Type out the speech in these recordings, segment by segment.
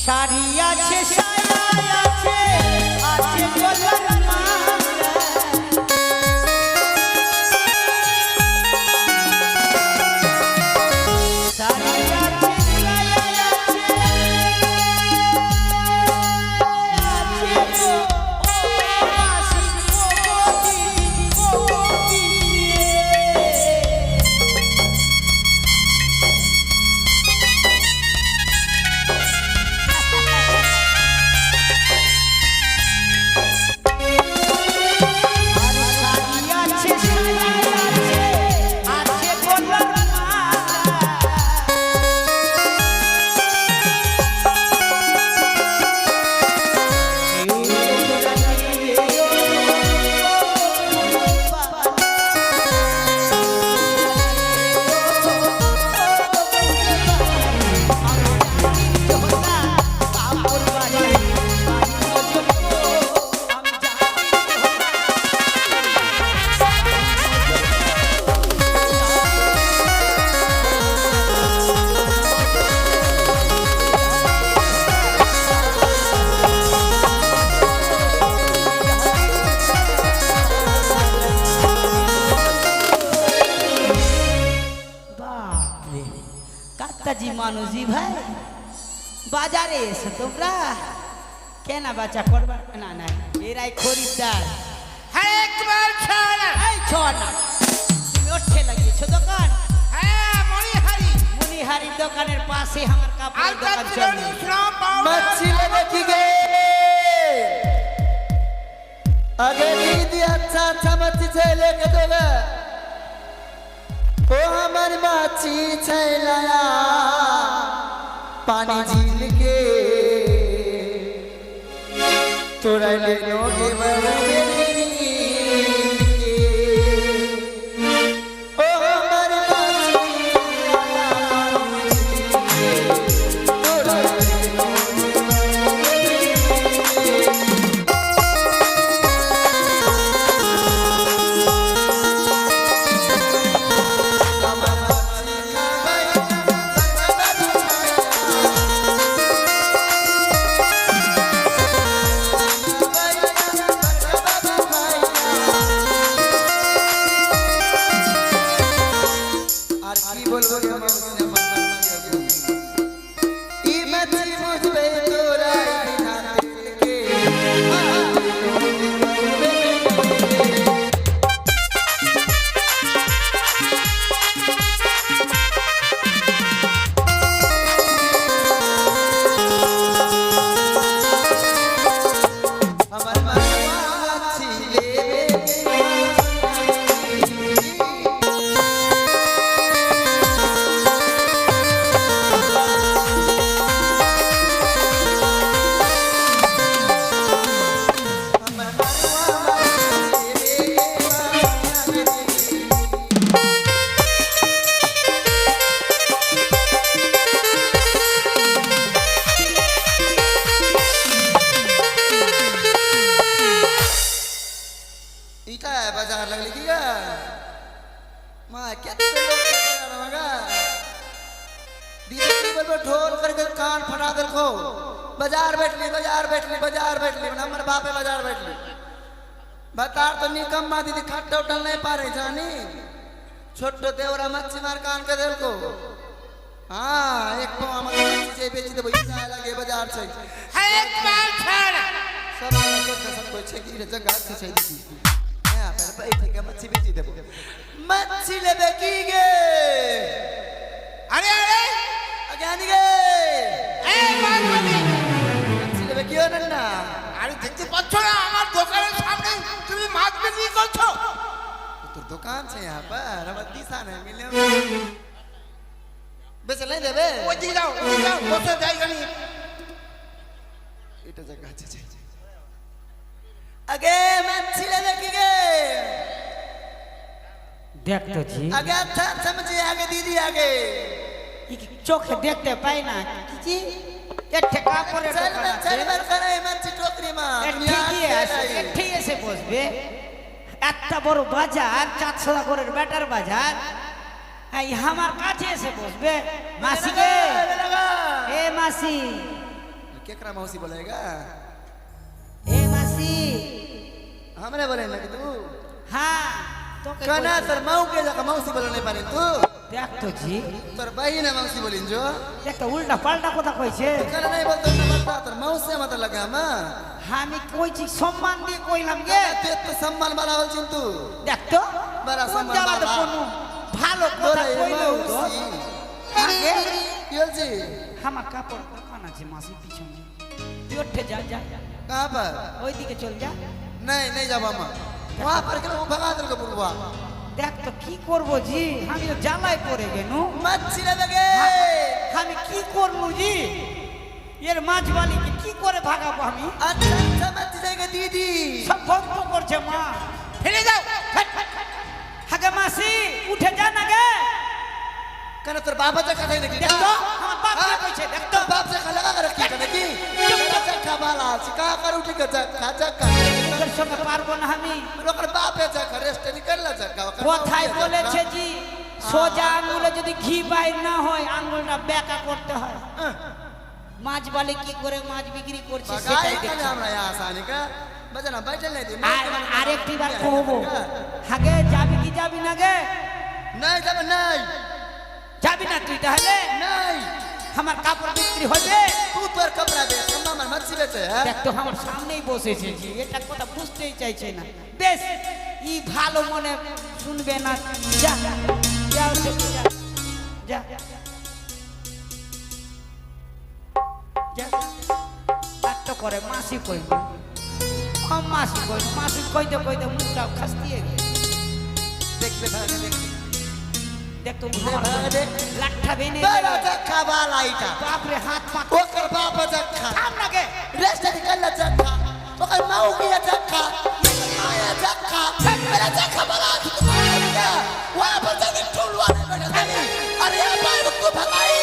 শাড়ি আছে সায়া আছে আছে গলার মালা শাড়ি আছে সায়া আছে আছে গো ও মাসি গো দিদি গো দিদি কাত্তাজি মানুষই ভাই বাজারে এসে তোমরা কেনা বেচা করবার না না এরাই খরিদ্দার হ্যাঁ একবার ছাড় এই ছোড় না তুমি ওঠে লাগিয়েছো দোকান হ্যাঁ মনিহারির দোকানের পাশে আমার কাপড়ের দোকান চলে मच्छी लेके गए आगे दीदी अच्छा अच्छा मच्छी छै लेके दोगे ओ हमर मच्छी छै लाया पानी झील के तोरा ले लोगे बरगे ओ हमर मच्छी तोरा बाजार लगली की माँ कितने लोग दीदी बोल ढोल करके कान फटा दे खो बाजार बैठली हमारे बापे बाजार बैठली बता तो निकम्मा दीदी खट्टा उठल नहीं पा रही जानी छोटो देवरा मच्छी मार कान के दिल को हाँ एक पाव हमारे मच्छी से बेची दे भाई जाए लगे बाजार से है एक बार छाड़ सब कोई छे की जगह से छे दी मच्छी बेची दे मच्छी ले बेकी गे अरे अरे अज्ञानी गे ए बात बनी मच्छी ले बेकी हो ना আরে দেখতে পাচ্ছ না আমার দোকানের সামনে তুমি মাছ বিক্রি করছো तो दुकान से यहाँ पर हम दिशा नहीं मिले बेच नहीं देबे ওই দিকে যাও বসে জায়গা নেই এটা জায়গা আছে आगे मच्छी ले बेकी गे देख तो जी आगे अच्छा समझिए आगे दीदी आगे चोखे देखते पाई ना जी ये ठेका पर चल बर करे मच्छी टोकरी में ঠিক এসে বসবে এত বড় বাজার 400 করে ব্যাটার বাজার এই আমার কাছে এসে বসবে মাসি গে এ মাসি केकरा मौसी बोलेगा ए मासी हमरे बोले ना कि तू हाँ तो कना तर माऊ के जगह मौसी बोले नहीं पारे तू देख तो जी তোর बहिन मौसी बोलिन जो देख तो उल्टा पल्टा কথা কইছে कना नहीं बोलतो ना बता তোর मौसी मत लगा मा আমি কইছি সম্মান দিয়ে কইলাম গে ते तो सम्मान वाला होल चिन तू দেখ তো बड़ा কোন सम्मान জায়গাতে वाला কোনো ভালো কথা কইলো मौसी আগে কি হলছি আমার কাপড় দোকান আছে মাসি পিছনে তুই উঠে যা যা कहां पर ওইদিকে চল যা नहीं नहीं जाबा मा वहां पर के भगा दल के बुरवा দেখ তো কি করব জি আমি তো জ্বালায় পড়ে গেনু मच्छी लगे আমি কি করব জি এর মাছওয়ালিকে কি করে ভাগাবো আমি अच्छा अच्छा मच्छी जाएगा दीदी সব বন্ধ করছে মা ফেলে দাও হাগে মাসি উঠে যা না গে कना তোর বাবা যা খাই নাকি দেখ তো আমার বাপ কি কইছে দেখ তো बाप से खा लगा कर रखी कने की चक्का वाला सिका कर उठी के चक्का তোর সঙ্গে পারবো না আমি लोकर बाप है चक्का रेस्ट निकल ला चक्का কথাই বলেছে জি সোজা আঙ্গুলে যদি ঘি বাইর না হয় আঙ্গুলটা বেঁকা করতে হয় মাছ বলে কি করে মাছ বিক্রি করছে बगाई সেটাই कने দেখছি हमरा यहाँ आसानी का बजना बैठल नहीं दी আর আরেকটি বার কহবো হাগে যাবি কি যাবি না গে नहीं जब नहीं যাবি না তুই তাহলে नहीं আমার কাপড় বিক্রি হবে तू तोर कपड़ा दे कम्मा मन मच्छी बेचे है দেখ তো আমার সামনেই বসেছে জি এটা কথা বুঝতেই চাইছে না বেশ ই ভালো মনে শুনবে না যা যাও তুমি, যা যা যা এত করে মাসি কই মাসি কইতে কইতে মুখটা খাসতিয়ে গেছে देख ले भाग देख দেখ তো भाग देख লাঠা বেনে बड़ा चक्का वाला आईटा বাপরে हाथ पा ओकर बाप चक्का थाम लगे रेस्ट निकल ला चक्का ओकर माऊ की चक्का आया चक्का मेरा चक्का वाला वहां पर जाके टुलवा नहीं बैठा था अरे यार भाई तू भगाई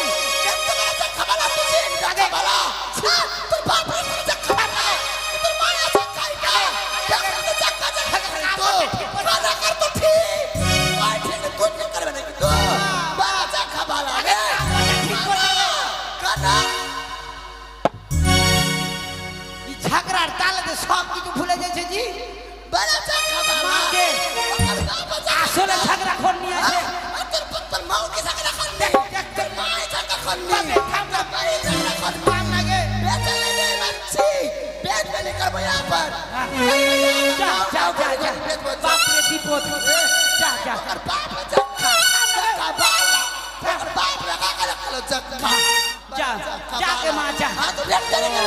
कितना बड़ा चक्का वाला तुझे चक्का वाला तू बाप रे चक्का वाला तू माया चक्का का क्या करते चक्का तो वाला कर तो ठीक भाई ठीक कुछ नहीं कर बने तो बड़ा चक्का वाला है करना ই ঝগড়ার তালে সব কিছু ভুলে যাচ্ছে জি बड़ा चक्का वाला মাকে ओकर बाप আসলে ঝগড়া খোর নিয়ে আছে তোর পুত্র মাও কি সাকরা করলি তোর মাই সাকরা করলি থাম না মাই সাকরা করলি থাম লাগে বেচলে নেই মাছি বেচ বেলি করবো यहाँ पर যা যা যা যা বাপরে বিপদ যা যা ओकर बाप चक्का चक्का बाला ओकर बाप लगा कर रखलो चक्का যা যাকে মা যা हाँ तो रेस्ट करेगा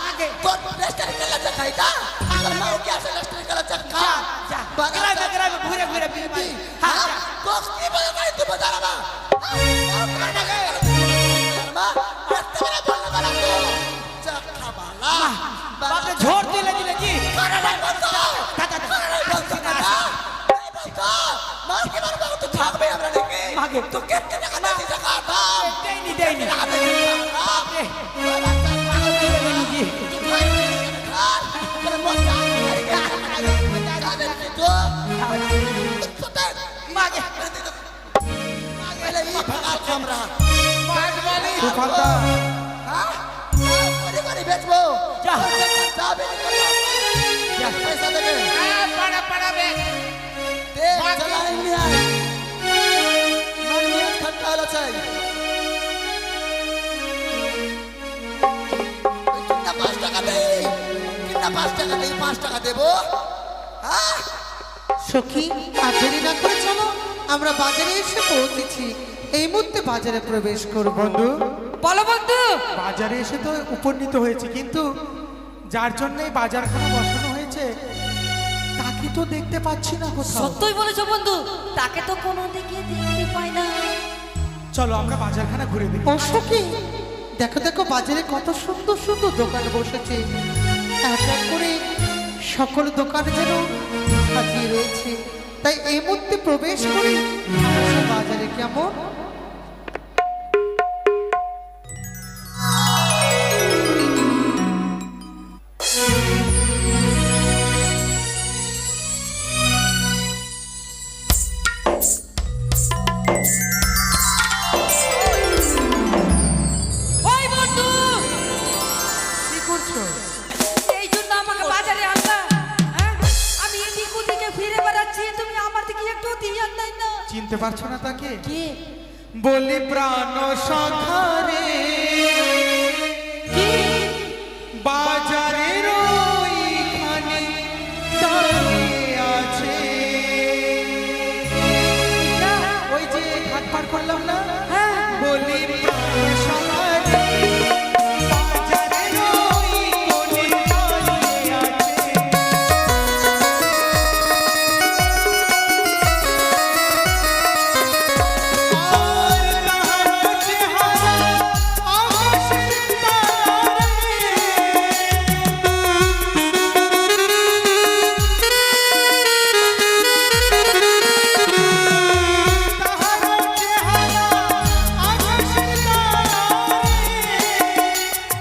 आगे तो रेस्ट करेगा चक्का इता ओकर माओ क्या से रेस्ट करेगा चक्का যা গ্রামে ঘুরে ঘুরে বিলবি হ্যাঁ हाँ तो की बोल रहा है तू बता रहा বাপরে ঝড় দিলে দিলে জি মাগে তো দেয়নি দেয়নি বাপরে জি মাগে दुकानदार बेचबो যা पैसा देंगे पड़ा पड़ा बे देख चलाएंगे यार मन खट्टा वाला चाहिए कितना 5 টাকা दे कितना 5 টাকা दे 5 টাকা দেবো হ্যাঁ সখী আর দেরি না করে চলো আমরা বাজারে এসে পৌঁছেছি এই মুহূর্তে বাজারে প্রবেশ করব বন্ধু বলো বন্ধু বাজারে এসে তো উপনীত হয়েছে কিন্তু যার জন্য এই বাজারখানা বসানো হয়েছে তাকে তো দেখতে পাচ্ছি না কোথাও সত্যই বলেছো বন্ধু তাকে তো কোনো দিকে দেখতে পাই না চলো আমরা বাজারখানা ঘুরে দেখি ও সখী দেখো দেখো বাজারে কত সুন্দর সুন্দর দোকান বসেছে এক এক করে সকল দোকান যেন সাজিয়ে রয়েছে তাই এই মুহূর্তে প্রবেশ করি বাজারে কেমন ওই বন্ধু করছো? এই জন্য আমাকে বাজারে আনলা, হ্যাঁ? আমি এদিক ওদিকে ফিরে বেড়াচ্ছি, তুমি আমার দিকে একটু ধ্যান দেয় না। চিনতে পারছো না তাকে? কে? বলি প্রাণ সখারে কে? বাজারের ওইখানে দাঁড়িয়ে আছে। না। ওই যে ঘাট পার করলাম না, হ্যাঁ। বলি প্রাণ সখারে বাজারের ওই কোণে দাঁড়িয়ে আছে। আর তাহার চেহারা আকাশের তারে। তাহার চেহারা আকাশের তারে।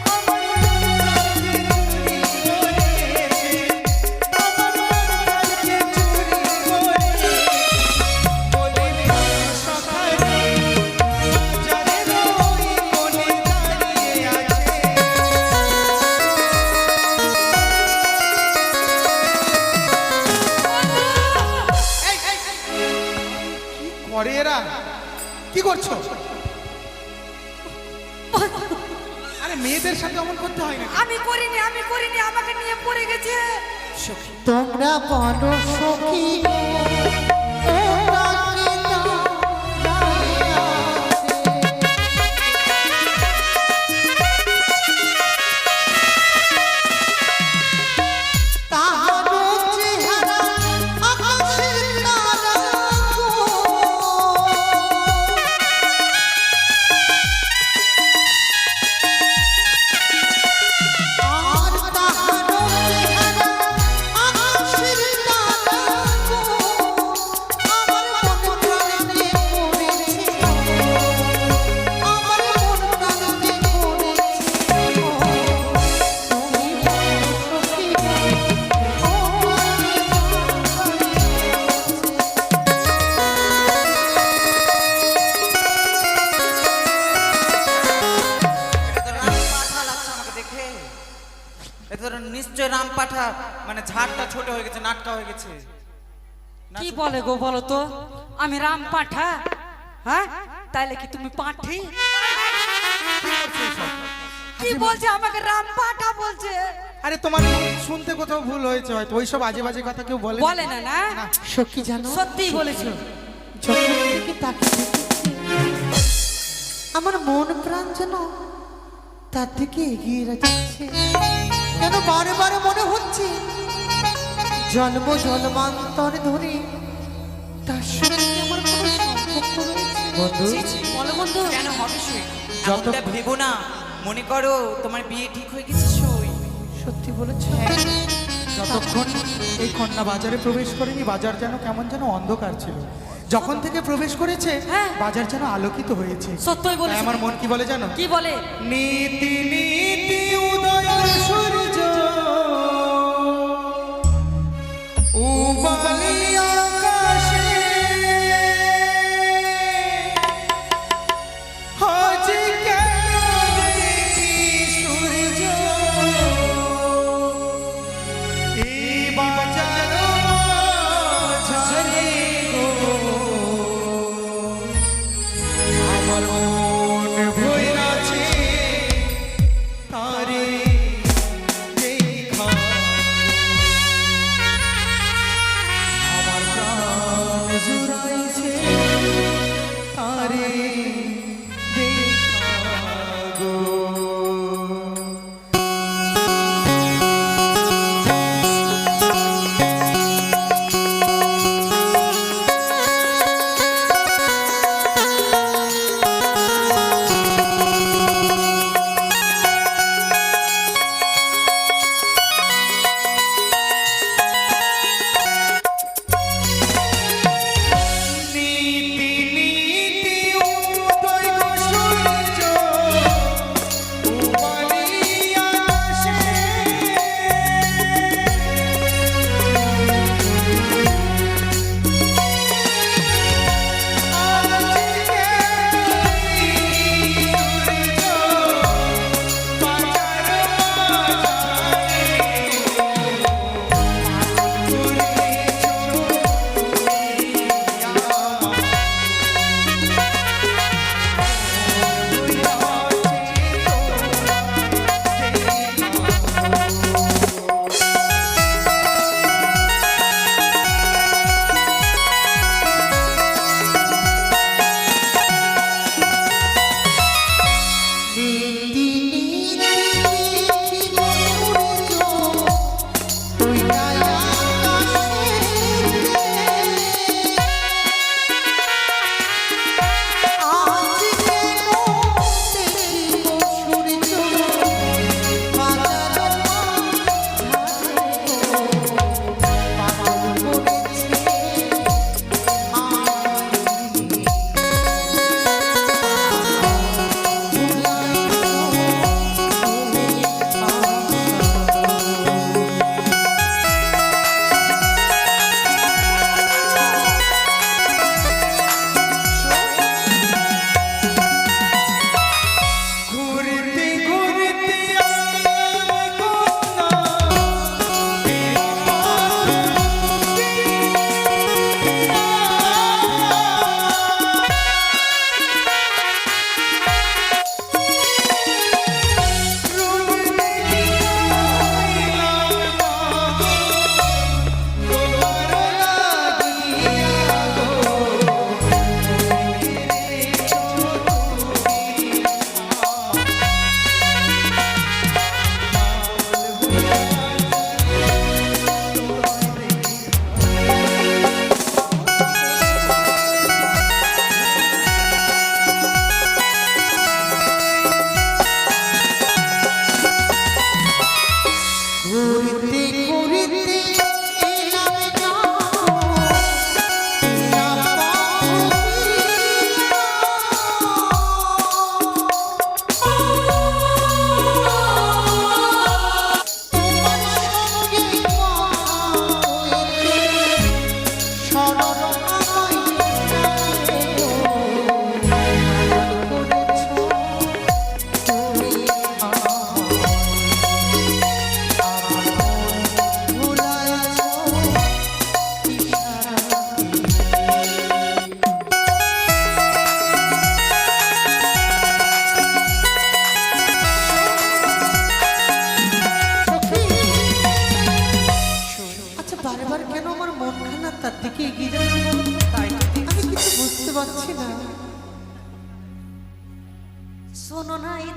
আমার মনকে চুরি করেছে, আমার মনকে চুরি করেছে। বলি প্রাণ সখারে বাজারের ওই কোণে দাঁড়িয়ে আছে। কি করে এরা? কি করছো? আরে মেয়েদের সাথে অমন করতে হয় না। আমি করিনি, আমি করিনি, আমাকে নিয়ে পড়ে গেছে। তোমরা বড় সখী নিশ্চয় রাম পাঠা, মানে ঝাড়টা ছোট হয়ে গেছে, নাকটা হয়ে গেছে। কি বলে গো, বলো তো? আমি রাম পাঠা? হ্যাঁ, তাইলে কি তুমি পাঠি? কি বলছে? আমাকে রাম পাঠা বলছে। আরে তোমার শুনতে কোথাও ভুল হয়েছে হয়তো, ওইসব আজে বাজে কথা কেউ বলে না। বলে না, না? সখী জানো, সত্যি বলেছো। যখন থেকে তাকে দেখেছি, আমার মন প্রাণ যেন তার দিকে এগিয়ে যাচ্ছে। কেন বারে বারে মনে হচ্ছে জন্ম জন্মান্তর ধরে তার সঙ্গে আমার কোনো সম্পর্ক রয়েছে। বলো বন্ধু। কেন হবে সই? এমনটা ভেবো না, মনে করো তোমার বিয়ে ঠিক হয়ে গেছে সই। সত্যি বলেছ? যতক্ষণ এই কন্যা বাজারে প্রবেশ করেনি, বাজার যেন কেমন যেন অন্ধকার ছিল। যখন থেকে প্রবেশ করেছে, হ্যাঁ। বাজার যেন আলোকিত হয়েছে। সত্যই বলেছো। তাই আমার মন কি বলে জানো? কি বলে? নীতি নীতি উদয় সূর্য উবালি আকাশে, আজি কেন দেখি সূর্য এই বাজার মাঝারে গো। আমার মন ভইরাছে তারে দেখা, আমার প্রাণ জুড়াইছে তারে দেখা গো।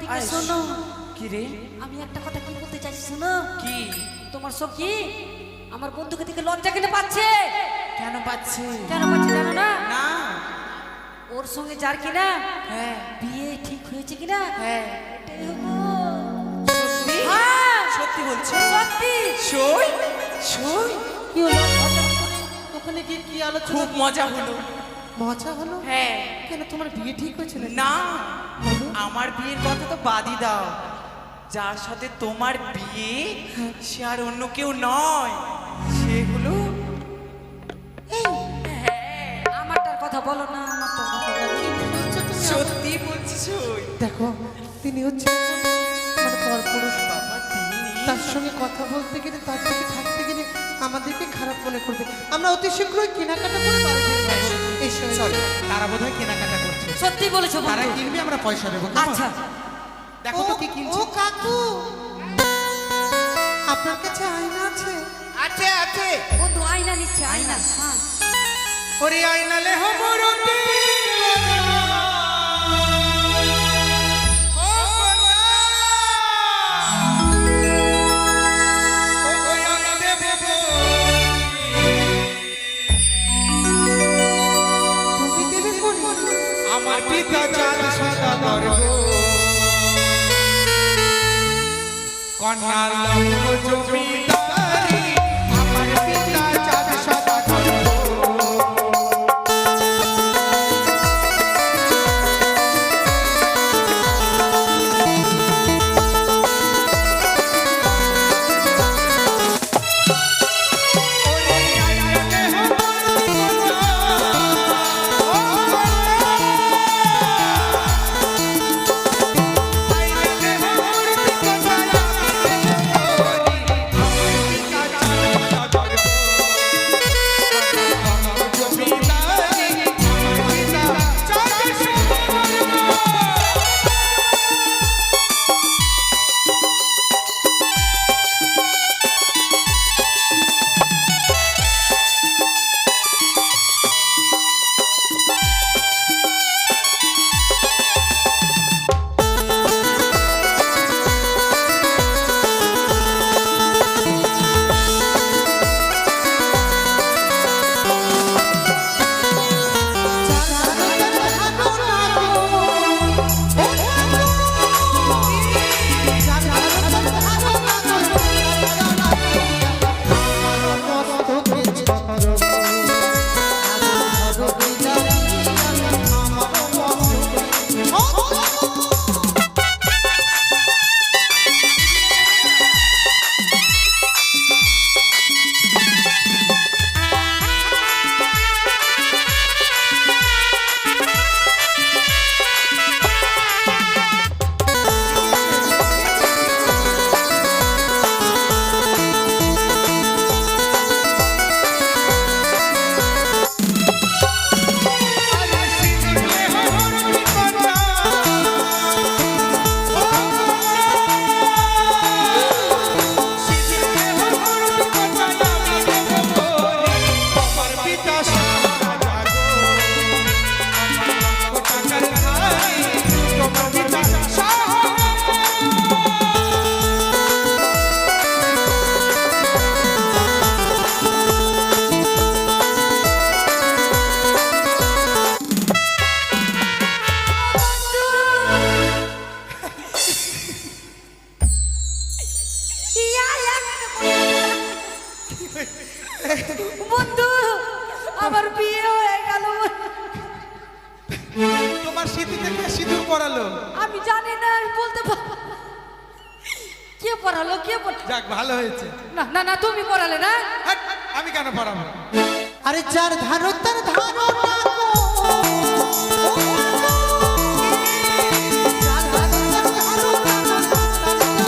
এদিকে শোনো, কি রে? আমি একটা কথা কি বলতে চাইছি শোনো। কি? তোমার সব কি আমার বন্ধুকে দেখে লজ্জা কেন পাচ্ছে? কেন পাচ্ছে? কেন পাচ্ছে জানো না? না। ওর সঙ্গে যার কিনা হ্যাঁ বিয়ে ঠিক হয়েছে কিনা হ্যাঁ। এটাই হলো। সত্যি? হ্যাঁ, সত্যি বলছো? সত্যি। সই সই। কি হলো? ওখানে গিয়ে কি আলোচনা? খুব মজা হলো। মজা হলো? হ্যাঁ। কেন তোমার বিয়ে ঠিক হয়েছিল? না, আমার বিয়ের কথা তো বাদই দাও। যার সাথে তোমার বিয়ে সে আর অন্য কেউ নয়, সেগুলো আমারটার কথা বলো না, আমারটার কথা বলো। সত্যি বলছি সই। দেখো, তিনি হচ্ছে মানে পরপুরুষ। বাবা তিনি তার সঙ্গে কথা বলতে গেলে, তার থেকে থাকতে গেলে আমাদেরকে খারাপ মনে করবে। আমরা অতি শীঘ্রই কেনাকাটা করে বাড়ি ফিরে আসবো। এই সময় চলো, তারা বোধহয় কেনাকাটা করছে। সত্যি বলেছো তারা বন্ধু। কিনবে, আমরা পয়সা দেবো। কেমন? আচ্ছা, দেখো তো কি কিনছে। ও কাকু, আপনার কাছে আয়না আছে? আছে আছে। বন্ধু আয়না নিচ্ছে, আয়না। হ্যাঁ, ওরে আয়নালে হবরতে তুমি দেবে কোন? আমার পিতা চাঁদ সদা গর্ব, কন্যা লগ্ন জমিদারি। আমার পিতা চাঁদ সদা গর্ব। বন্ধু আমার বিয়ে হয়ে গেল। তোমার স্মৃতি থেকে সিঁদুর পরালো। আমি জানি না, আমি বলতে পারবো না। কে পড়ালো, কে পড়ালো? যাক, ভালো হয়েছে। না না না, তুমি পড়ালে না। হাট, আমি কেন পরাবো? আরে যার ধারণ তার ধারণা গো। যার ধারণ তার ধারণা,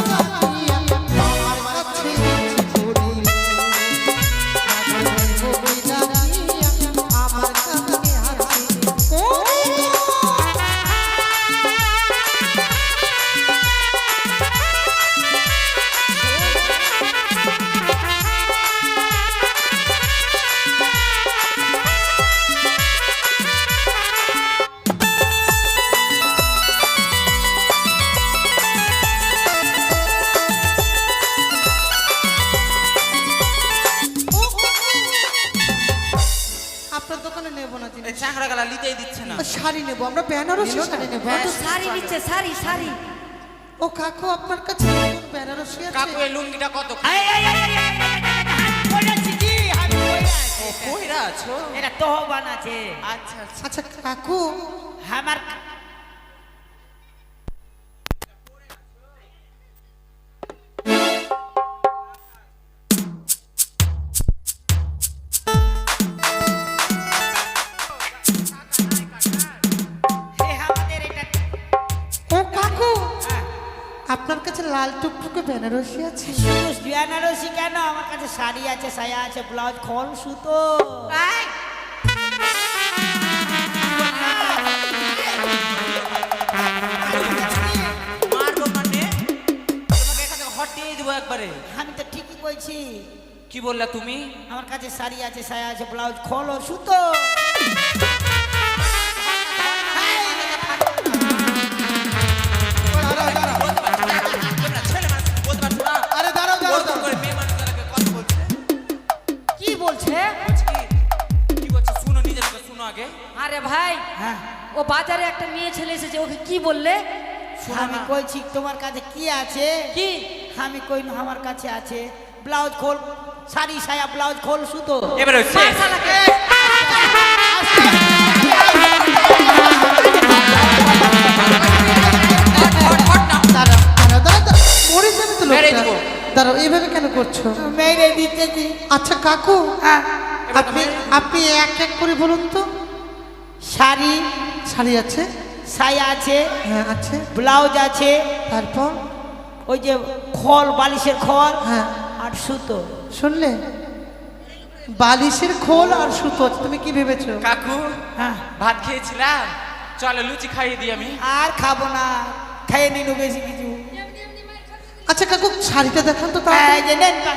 তার বানিয়া আমার কাছে ঘুরি। আমার কাছে হাসি ও তারা নিতেই দিচ্ছে না। শাড়ি নেবো আমরা, বেনারসি শাড়ি নেবো। ও তো শাড়ি নিচ্ছে, শাড়ি শাড়ি। ও কাকু আপনার কাছে নতুন বেনারসি আছে? কাকু এই লুঙ্গিটা কত? বলেছি কি আমি বইরা আছি। কইরা আছো? এটা তহবান আছে। আচ্ছা আচ্ছা। আচ্ছা কাকু, আমার আমাদের এটা ও কাকু আপনার কাছে লাল টুকটুকে বেনারসি আছে? শুধু বেনারসি কেন, আমার কাছে শাড়ি আছে, সায়া আছে, ব্লাউজ, খোল, সুতো। এই, মারবো মানে তোমাকে এখান থেকে হটিয়ে দেবো একবারে। আমি তো ঠিকই বলছি, কি বললা তুমি? আমার কাছে শাড়ি আছে, সায়া আছে, ব্লাউজ, খোল ও সুতো। তোমরা ছেলে মানুষ বলতে পারছো না? আরে দাঁড়াও দাঁড়াও ওরকম করে মেয়ে মানুষদেরকে কথা বলছে। কি বলছে? বলছে কি বলছে শুনো, নিজের থেকে শুনো আগে। আরে ভাই, হ্যাঁ, ও বাজারে একটা মেয়ে ছেলে এসেছে, ওকে কি বললে? আমি কইছি তোমার কাছে কি আছে? কি? আমি কই না আমার কাছে আছে ব্লাউজ, খোল, শাড়ি, সায়া, ব্লাউজ, খোল, সুতো। এবারে হচ্ছে মার শালাকে। মরে যাবে তো মেরে লোকটা। দেবো। দাঁড়াও, এইভাবে কেন করছো? মেরে দিতেছি। আচ্ছা কাকু, হ্যাঁ, আপনি আপনি এক এক করে বলুন তো। শাড়ি, শাড়ি আছে? সায়া আছে, হ্যাঁ আছে। ব্লাউজ আছে, তারপর? ওই যে খোল, বালিশের খোল হ্যাঁ, আর সুতো। শুনলে? বালিশের খোল আর সুতো আছে। তুমি কি ভেবেছো? কাকু হ্যাঁ, ভাত খেয়েছিলাম, চলো লুচি খাইয়ে দিই আমি। আর খাবো না, খেয়ে নিল বেশি কিছু। আচ্ছা কাকু, শাড়িটা দেখান তো এই তাড়াতাড়ি। যে নেন না,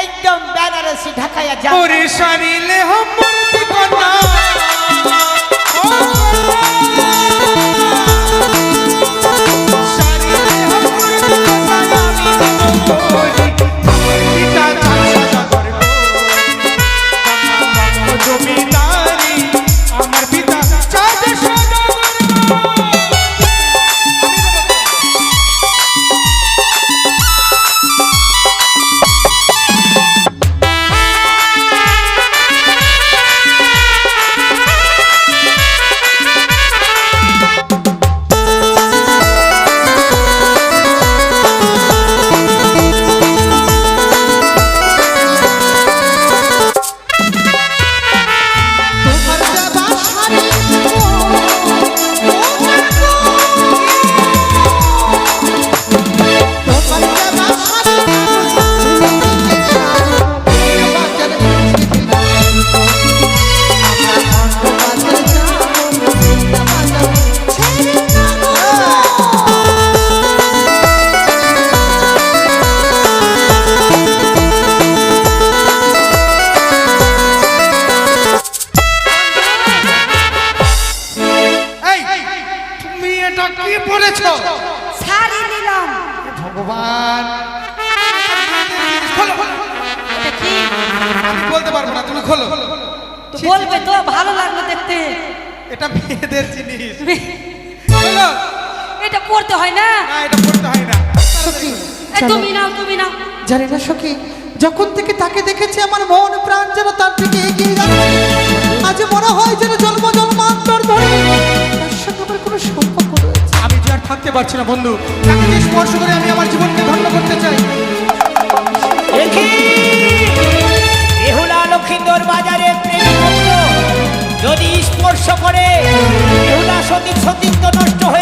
একদম বেনারসি ঢাকাইয়া যা। ওরে শাড়িলে হম্বর ঠিকানা শাড়িলে হম্বর ঠিকানা আমি বলি পিতা চাচা করে গো জমিদারি আমার পিতা চাচা সদাগর তোমার দেবা শাড়ি তোমার দেবা শাড়ি বাজারে ছেড়ে দিলাম। আমার বাজারে যাবো, বাজারে ছেড়ে যাবো। এই তুমি এটা কি বলেছো? শাড়ি নিলাম। ভগবান খোলো খোলো। এটা কি? আমি বলতে পারবো না, তুমি খোলো। তো বলবে তো, ভালো লাগলো দেখতে। এটা মেয়েদের জিনিস। খোলো। এটা পড়তে হয় না? না, এটা পড়তে হয় না। সখী, এই চলো। তুমি নাও, তুমি নাও। জানি না সখী, যখন থেকে তাকে দেখেছি আমার মন প্রাণ যেন তার দিকে এগিয়ে যাচ্ছে। আজ মনে হয় যেন জন্ম জন্মান্তর ধরে তার সঙ্গে আমার কোনো সম্পর্ক রয়েছে। আমি যে আর থাকতে পারছি না বন্ধু, তাকে যে স্পর্শ করে আমি আমার জীবনকে ধন্য করতে চাই। দেখি বেহুলা লক্ষিন্দর বাজারে প্রেমিক ভক্ত যদি স্পর্শ করে বেহুলা সতীর সতীত্ব নষ্ট হয়ে